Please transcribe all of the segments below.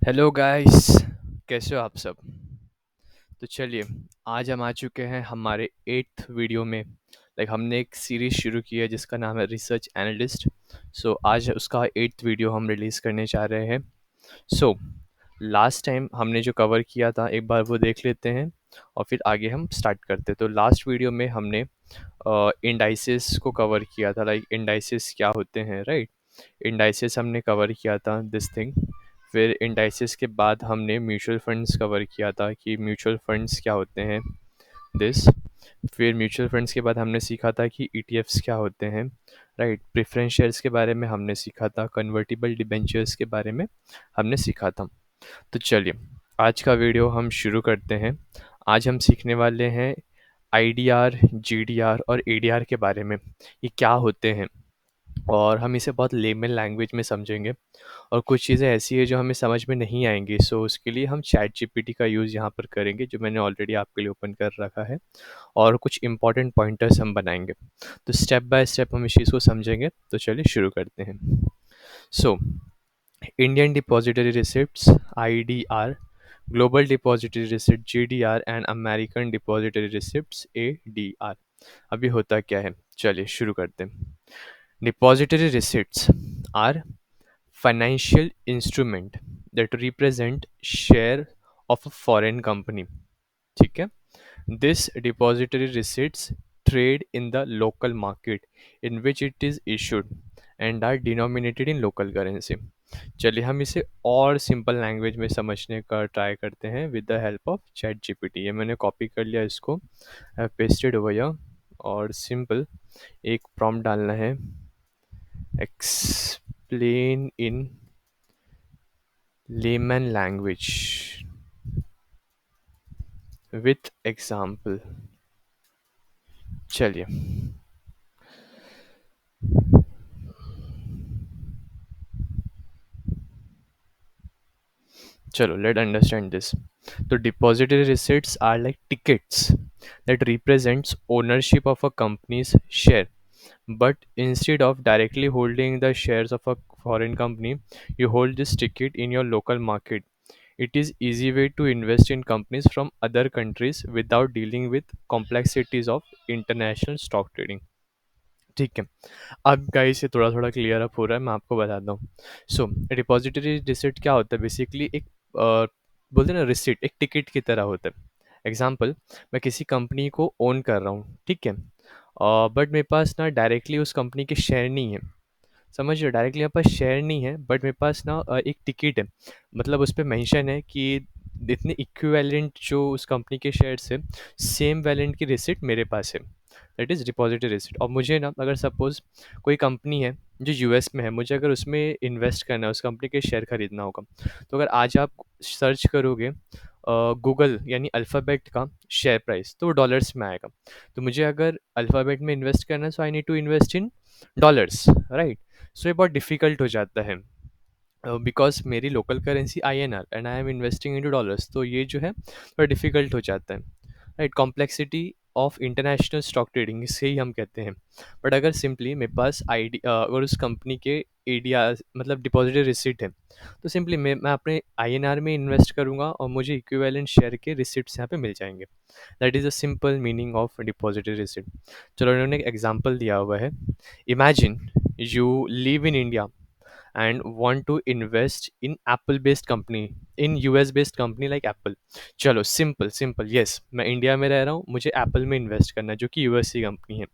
Hello guys. कैसे हो आप सब? तो चलिए, आज हम आ चुके हैं हमारे 8th वीडियो में। हमने एक सीरीज़ शुरू की है जिसका नाम है रिसर्च एनालिस्ट। सो आज उसका 8th वीडियो हम रिलीज़ करने जा रहे हैं। सो लास्ट टाइम हमने जो कवर किया था एक बार वो देख लेते हैं और फिर आगे हम स्टार्ट करते हैं। तो लास्ट वीडियो में हमने इंडाइसेस को कवर किया था, इंडाइसेस क्या होते हैं, राइट। इंडाइसेस हमने कवर किया था, दिस थिंग। फिर इंडाइसेस के बाद हमने म्यूचुअल फंड्स कवर किया था कि म्यूचुअल फंड्स क्या होते हैं, दिस। फिर म्यूचुअल फंड्स के बाद हमने सीखा था कि ईटीएफ्स क्या होते हैं, राइट। प्रेफरेंस शेयर्स के बारे में हमने सीखा था, कन्वर्टिबल डिबेंचर्स के बारे में हमने सीखा था। तो चलिए, आज का वीडियो हम शुरू करते हैं। आज हम सीखने वाले हैं आईडीआर, जीडीआर और एडीआर के बारे में। ये क्या होते हैं और हम इसे बहुत लेमन लैंग्वेज में समझेंगे। और कुछ चीज़ें ऐसी है जो हमें समझ में नहीं आएंगी, सो उसके लिए हम चैट जीपीटी का यूज़ यहाँ पर करेंगे, जो मैंने ऑलरेडी आपके लिए ओपन कर रखा है। और कुछ इंपॉर्टेंट पॉइंटर्स हम बनाएंगे। तो स्टेप बाय स्टेप हम इस चीज़ को समझेंगे। तो चलिए शुरू करते हैं। सो Indian Depository Receipts (IDR), Global Depository Receipt (GDR) and American Depository Receipts (ADR). अभी होता क्या है, चलिए शुरू करते हैं। Depository receipts are financial instrument that represent share of a foreign company, ठीक है। This depository receipts trade in the local market in which it is issued and are denominated in local currency। चलिए हम इसे और simple language में समझने का try करते हैं with the help of ChatGPT. ये मैंने कॉपी कर लिया, इसको आई पेस्टेड ओवर हियर। और सिंपल एक प्रॉम्प्ट डालना है, explain in layman language with example. चलिए, चलो लेट अंडरस्टैंड दिस। तो depository receipts are like tickets that represents ownership of a company's share, but instead of directly holding the shares of a foreign company, you hold this ticket in your local market. It is easy way to invest in companies from other countries without dealing with complexities of international stock trading। ठीक है, अब guys ये थोड़ा थोड़ा clear up हो रहा है, मैं आपको बताता हूँ। सो डिपॉजिटरी रिसिट क्या होता है, बेसिकली एक बोलते हैं ना, रिसिट एक टिकट की तरह होता है। एग्जाम्पल, मैं किसी कंपनी को ओन कर रहा हूँ, ठीक है, बट मेरे पास ना डायरेक्टली उस कंपनी के शेयर नहीं है। समझ रहे हो, डायरेक्टली मेरे पास शेयर नहीं है, बट मेरे पास ना एक टिकट है। मतलब उस पर मेंशन है कि इतने इक्विवेलेंट जो उस कंपनी के शेयर से सेम वैलेंट की रिसिट मेरे पास है, दैट इज़ डिपॉजिटरी रिसिट। और मुझे ना अगर सपोज़ कोई कंपनी है जो यूएस में है, मुझे अगर उसमें इन्वेस्ट करना है, उस कंपनी के शेयर खरीदना होगा, तो अगर आज आप सर्च करोगे गूगल यानी अल्फ़ाबेट का शेयर प्राइस, तो वो डॉलर्स में आएगा। तो मुझे अगर अल्फ़ाबेट में इन्वेस्ट करना है, so I need to invest in dollars, right. सो ये बहुत डिफ़िकल्ट हो जाता है बिकॉज मेरी local currency INR and I am investing into dollars, तो ये जो है थोड़ा डिफ़िकल्ट हो जाता है, right. Complexity of international stock trading, इसे ही हम कहते हैं। बट अगर सिंपली मेरे पास अगर उस कंपनी के एडीआर मतलब डिपॉजिटरी रिसिट है, तो सिंपली मैं अपने आईएनआर में इन्वेस्ट करूंगा और मुझे इक्विवेलेंट शेयर के रिसिट्स यहाँ पे मिल जाएंगे। That is a simple meaning of depository receipt. चलो, इन्होंने एक एग्जाम्पल दिया हुआ है। Imagine you live in India and want to invest in Apple based company, in US based company like Apple। चलो सिंपल सिंपल, यस, मैं India में रह रहा हूँ, मुझे एप्पल में इन्वेस्ट करना है जो कि यूएस की कंपनी है।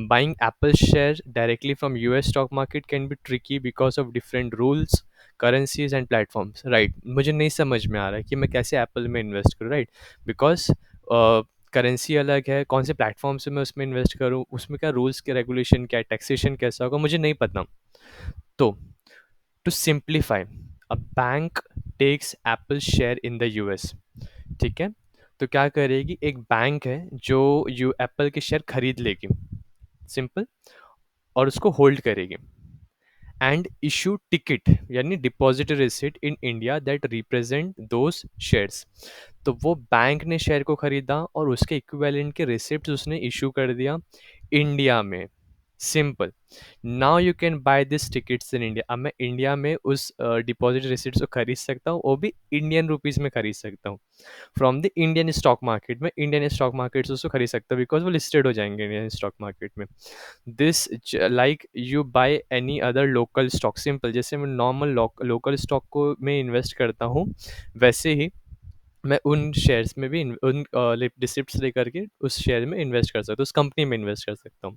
Buying Apple share directly from US stock market can be tricky because of different rules, currencies and platforms, right. मुझे नहीं समझ में आ रहा है कि मैं कैसे एप्पल में इन्वेस्ट करूँ, राइट। बिकॉज करेंसी अलग है, कौन से प्लेटफॉर्म से मैं उसमें इन्वेस्ट करूँ, उसमें क्या रूल्स के रेगुलेशन क्या है, टैक्सेशन कैसा होगा, मुझे नहीं पता। तो to simplify, a bank takes Apple share in the US, ठीक है। तो क्या करेगी, एक बैंक है जो यू एप्पल के शेयर खरीद लेगी, सिंपल, और उसको होल्ड करेगी एंड इशू टिकट यानी deposit receipt in India that represent those shares. तो वो बैंक ने शेयर को खरीदा और उसके इक्विवेलेंट के रिसिप्ट उसने इशू कर दिया इंडिया में, simple. Now you can by this tickets in India. अब मैं इंडिया में उस डिपॉजिट रिसिट्स को खरीद सकता हूँ, वो भी इंडियन रुपीज़ में खरीद सकता हूँ। From the Indian stock market में इंडियन स्टॉक मार्केट से उसको खरीद सकता हूँ, बिकॉज वो लिस्टेड हो जाएंगे इंडियन स्टॉक मार्केट में। This like you by any other local stock. Simple, जैसे मैं नॉर्मल लोकल स्टॉक को मैं इन्वेस्ट करता हूँ, वैसे ही मैं उन शेयर्स में भी उन रिसिप्ट्स लेकर के उस शेयर में इन्वेस्ट कर सकता हूँ, उस कंपनी में इन्वेस्ट कर सकता हूँ।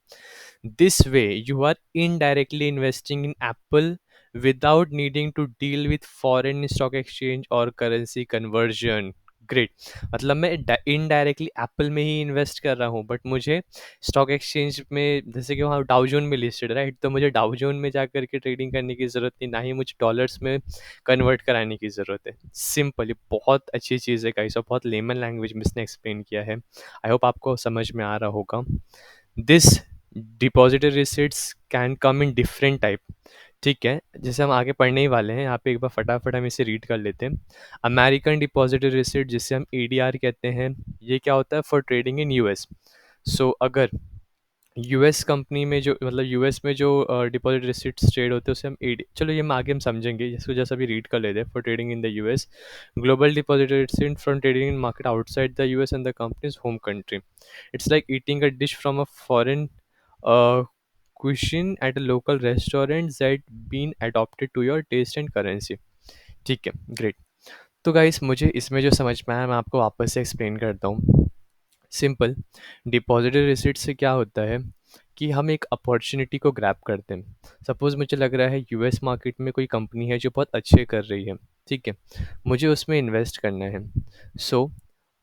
This way you are indirectly investing in Apple without needing to deal with foreign stock exchange और करेंसी कन्वर्जन। ग्रेट। मतलब मैं इनडायरेक्टली एप्पल में ही इन्वेस्ट कर रहा हूँ, बट मुझे स्टॉक एक्सचेंज में, जैसे कि वहाँ डाउजोन में लिस्टेड, राइट, तो मुझे डाउजोन में जा करके ट्रेडिंग करने की ज़रूरत नहीं, ना ही मुझे डॉलर्स में कन्वर्ट कराने की ज़रूरत है। सिंपल, ये बहुत अच्छी चीज़ है गाइस, और बहुत लेमन लैंग्वेज में इसने एक्सप्लेन किया है। आई होप आपको समझ में आ रहा होगा। This depository receipts can come in different type. ठीक है, जैसे हम आगे पढ़ने ही वाले हैं, यहाँ पे एक बार फटाफट हम इसे रीड कर लेते हैं। अमेरिकन डिपॉजिटरी रिसिट, जिसे हम एडीआर कहते हैं, ये क्या होता है? For trading in US. सो अगर यूएस कंपनी में जो, मतलब यूएस में जो डिपॉजिट रिसिट्स ट्रेड होते हैं, उसे हम एडी, चलो ये हम आगे हम समझेंगे, इसको जैसा अभी रीड कर लेते हैं। For trading in the US, global deposit receipt from trading in market outside the US and the companies home country. It's like eating a dish from a foreign cuisine at a local restaurant that been adopted to your taste and currency। ठीक है, great. तो guys, मुझे इसमें जो समझ में आया मैं आपको वापस से एक्सप्लेन करता हूँ। सिंपल, डिपॉजिटरी रिसिट से क्या होता है कि हम एक अपॉर्चुनिटी को ग्रैब करते हैं। सपोज़ मुझे लग रहा है यूएस मार्केट में कोई कंपनी है जो बहुत अच्छे कर रही है, ठीक है, मुझे उसमें इन्वेस्ट करना है। सो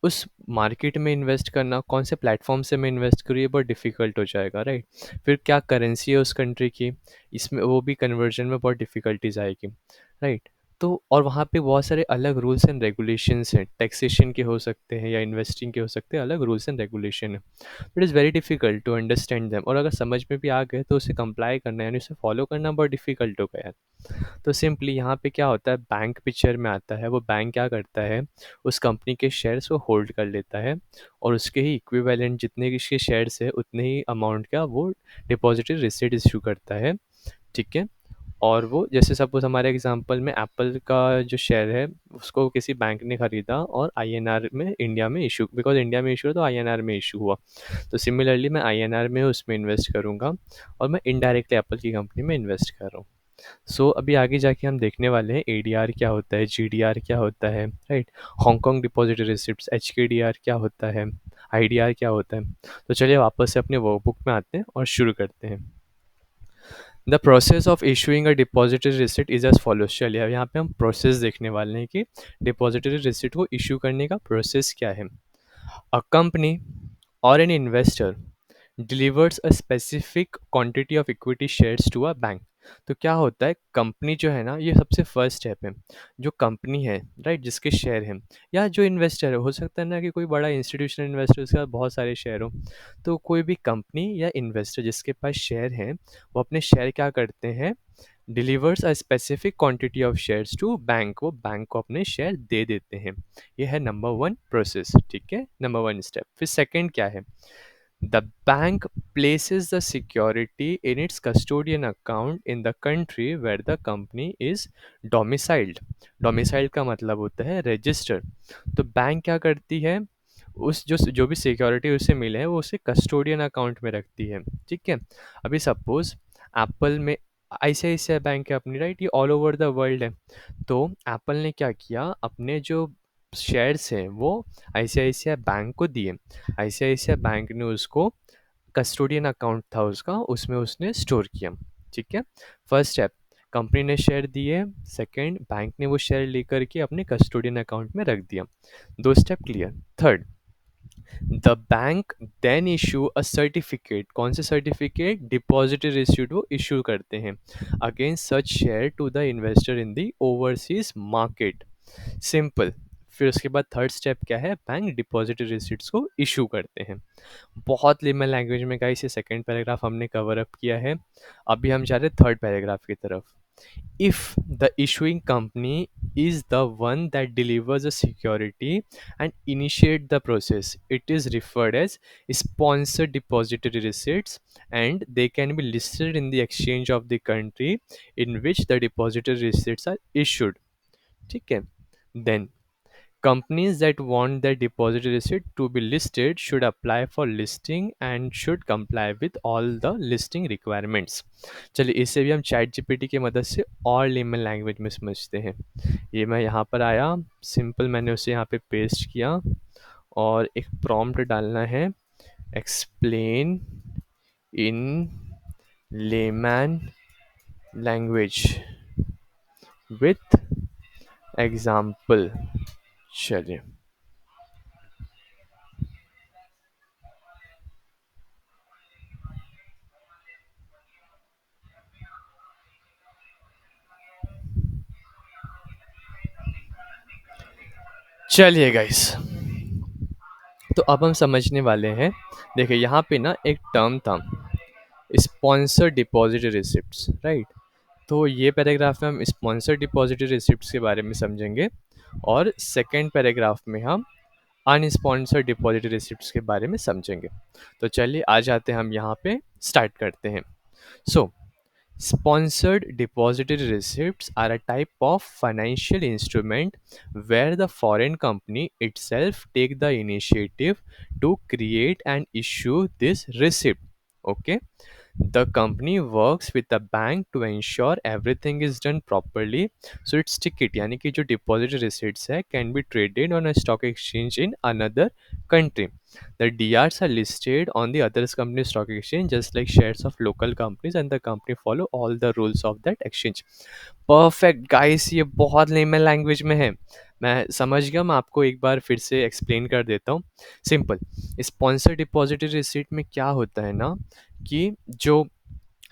उस मार्केट में इन्वेस्ट करना, कौन से प्लेटफॉर्म से मैं इन्वेस्ट करूँ, ये बहुत डिफ़िकल्ट हो जाएगा, राइट। फिर क्या करेंसी है उस कंट्री की, इसमें वो भी कन्वर्जन में बहुत डिफ़िकल्टीज आएगी, राइट। तो और वहाँ पे बहुत सारे अलग रूल्स एंड रेगुलेशंस हैं, टैक्सेशन के हो सकते हैं या इन्वेस्टिंग के हो सकते हैं, अलग रूल्स एंड रेगुलेशन है। It is very difficult to understand them, और अगर समझ में भी आ गए तो उसे कंप्लाई करना, यानी उसे फॉलो करना बहुत डिफिकल्ट होगा यार। तो सिंपली यहाँ पे क्या होता है, बैंक पिक्चर में आता है। वो बैंक क्या करता है, उस कंपनी के शेयर्स को होल्ड कर लेता है, और उसके ही इक्विवेलेंट जितने इसके शेयर्स है उतने ही अमाउंट का वो डिपॉजिटरी रिसिट इशू करता है। ठीक है, और वो, जैसे सपोज़ हमारे एग्जांपल में एप्पल का जो शेयर है, उसको किसी बैंक ने ख़रीदा और आईएनआर में इंडिया में इशू, बिकॉज़ इंडिया में इशू है तो आईएनआर में इशू हुआ। तो सिमिलरली मैं आईएनआर में उसमें इन्वेस्ट करूँगा, और मैं इनडायरेक्टली एप्पल की कंपनी में इन्वेस्ट कर रहा हूँ। सो अभी आगे जाके हम देखने वाले हैं एडीआर क्या होता है, जीडीआर क्या होता है, राइट, हांगकांग डिपॉजिटरी रिसिप्ट्स, एचकेडीआर क्या होता है, आईडीआर क्या होता है। तो चलिए वापस से अपने वर्कबुक में आते हैं और शुरू करते हैं। The process of issuing a depository receipt is as follows. चलिए अब यहाँ पे हम प्रोसेस देखने वाले हैं कि डिपॉजिटरी रिसिट को इशू करने का प्रोसेस क्या है। A company or an investor delivers a specific quantity of equity shares to a bank। तो क्या होता है, कंपनी जो है ना, ये सबसे फर्स्ट स्टेप है। जो कंपनी है, राइट, जिसके शेयर हैं, या जो इन्वेस्टर है, हो सकता है ना कि कोई बड़ा इंस्टीट्यूशनल इन्वेस्टर, उसके पास बहुत सारे शेयर हो। तो कोई भी कंपनी या इन्वेस्टर जिसके पास शेयर हैं, वो अपने शेयर क्या करते हैं, delivers a specific quantity of shares to bank. वो बैंक को अपने शेयर दे देते हैं। ये है नंबर वन प्रोसेस, ठीक है, नंबर वन स्टेप। फिर सेकंड क्या है, the bank places the security in its custodian account in the country where the company is domiciled। domiciled का मतलब होता है रजिस्टर। तो बैंक क्या करती है, उस जो भी सिक्योरिटी उसे मिले हैं वो उसे कस्टोडियन अकाउंट में रखती है। ठीक है, अभी सपोज एप्पल में आईसीआईसीआई बैंक है अपनी, राइट, ये ऑल ओवर द वर्ल्ड है। तो एप्पल ने क्या किया, अपने जो शेयर्स हैं वो आईसीआईसीआई बैंक को दिए। आईसीआईसीआई बैंक ने उसको, कस्टोडियन अकाउंट था उसका, उसमें उसने स्टोर किया। ठीक है, फर्स्ट स्टेप, कंपनी ने शेयर दिए। सेकंड, बैंक ने वो शेयर लेकर के अपने कस्टोडियन अकाउंट में रख दिया। दो step clear. Third, the bank then issue a certificate. कौन से सर्टिफिकेट, डिपॉजिटरी रिसीट वो इशू करते हैं against such share to the investor in the overseas market. Simple. फिर उसके बाद थर्ड स्टेप क्या है, बैंक डिपॉजिटरी रिसीट्स को इशू करते हैं। बहुत लेमन लैंग्वेज में गाइस ये सेकंड पैराग्राफ हमने कवर अप किया है। अभी हम जा रहे हैं थर्ड पैराग्राफ की तरफ। If the issuing company is the one that delivers the security and initiate the process. It is referred as sponsored depository receipts, and they can be listed in the exchange of the country in which the depository receipts are issued. ठीक है. Then companies that want their depository receipt to be listed should apply for listing and should comply with all the listing requirements. चलिए इसे भी हम chat GPT की मदद से और लेमन लैंग्वेज में समझते हैं. ये मैं यहाँ पर आया, सिंपल मैंने उसे यहाँ पे पेस्ट किया और एक प्रॉम्प्ट डालना है, explain in layman language with example. चलिए. चलिए गाइस, तो अब हम समझने वाले हैं. देखिए यहाँ पे ना एक टर्म था, स्पॉन्सर डिपॉजिटरी रिसिप्ट्स, राइट. तो ये पैराग्राफ में हम स्पॉन्सर डिपॉजिटरी रिसिप्ट्स के बारे में समझेंगे और सेकंड पैराग्राफ में हम अनस्पॉन्सर्ड डिपॉजिटरी रिसिप्ट्स के बारे में समझेंगे. तो चलिए आ जाते हैं, हम यहाँ पे स्टार्ट करते हैं. सो sponsored depository receipts are a type of financial instrument where the foreign company itself take the initiative to create and issue this receipt. Okay, the company works with the bank to ensure everything is done properly. So its ticket यानी कि जो deposit receipts है can be traded on a stock exchange in another country. The DRs are listed on the others company stock exchange just like shares of local companies and the company follow all the rules of that exchange. Perfect guys, ये बहुत layman language में है, मैं समझ गया. मैं आपको एक बार फिर से एक्सप्लेन कर देता हूँ. सिंपल, स्पॉन्सर डिपॉजिटरी रिसीट में क्या होता है ना कि जो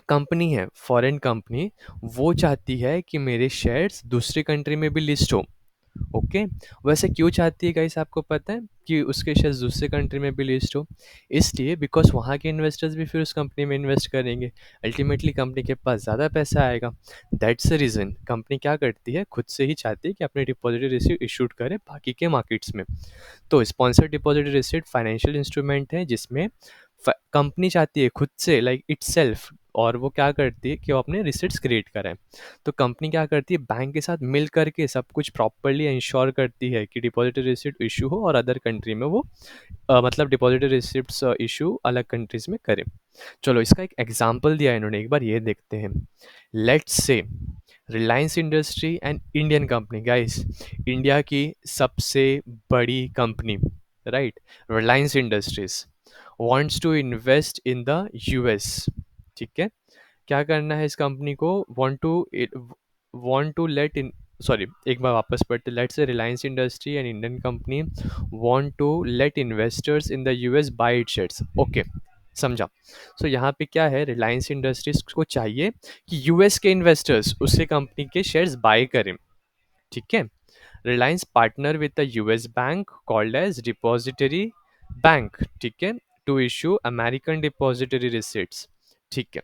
कंपनी है, फॉरेन कंपनी, वो चाहती है कि मेरे शेयर्स दूसरी कंट्री में भी लिस्ट हो. ओके. वैसे क्यों चाहती है गाइस, आपको पता है कि उसके शेयर्स दूसरे कंट्री में भी लिस्ट हो? इसलिए बिकॉज वहाँ के इन्वेस्टर्स भी फिर उस कंपनी में इन्वेस्ट करेंगे, अल्टीमेटली कंपनी के पास ज़्यादा पैसा आएगा. दैट्स द रीज़न कंपनी क्या करती है, खुद से ही चाहती है कि अपने डिपॉजिटरी रिसीट इशूड करे बाकी के मार्केट्स में. तो sponsored depository receipt financial instrument है जिसमें कंपनी चाहती है खुद से, लाइक इटसेल्फ, और वो क्या करती है कि वो अपने रिसिट्स क्रिएट कराएं. तो कंपनी क्या करती है, बैंक के साथ मिल करके सब कुछ प्रॉपरली इंश्योर करती है कि डिपॉजिटरी रिसिट इशू हो और अदर कंट्री में वो मतलब डिपॉजिटरी रिसिप्ट्स इशू अलग कंट्रीज में करें. चलो इसका एक एग्जांपल दिया है इन्होंने, एक बार ये देखते हैं. Let's say Reliance industry and Indian company. Guys, India की सबसे बड़ी company, right, Reliance industries wants to invest in the US. ठीक है. क्या करना है इस कंपनी को, want to let in, sorry एक बार वापस पढ़ते. Let's say Reliance industry and Indian company want to let investors in the US buy it shares. Okay, समझा. सो यहाँ पे क्या है, रिलायंस इंडस्ट्रीज को चाहिए कि यूएस के इन्वेस्टर्स उसके कंपनी के शेयर्स बाय करें. ठीक है. Reliance partner with the US bank called as depository bank. ठीक है, to issue American depository receipts. ठीक है.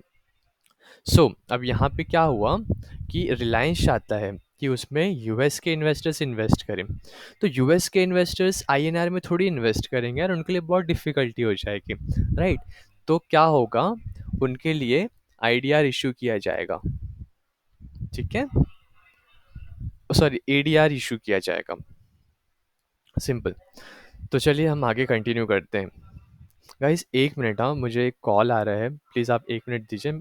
अब यहाँ पे क्या हुआ कि रिलायंस चाहता है कि उसमें यूएस के इन्वेस्टर्स इन्वेस्ट करें. तो यूएस के इन्वेस्टर्स आईएनआर में थोड़ी इन्वेस्ट करेंगे और उनके लिए बहुत डिफिकल्टी हो जाएगी, राइट. तो क्या होगा, उनके लिए आईडीआर इशू किया जाएगा. ठीक है, सॉरी एडीआर इशू किया जाएगा. सिंपल. तो चलिए हम आगे कंटिन्यू करते हैं. गाइस एक मिनट, हाँ मुझे एक कॉल आ रहा है, प्लीज़ आप एक मिनट दीजिए,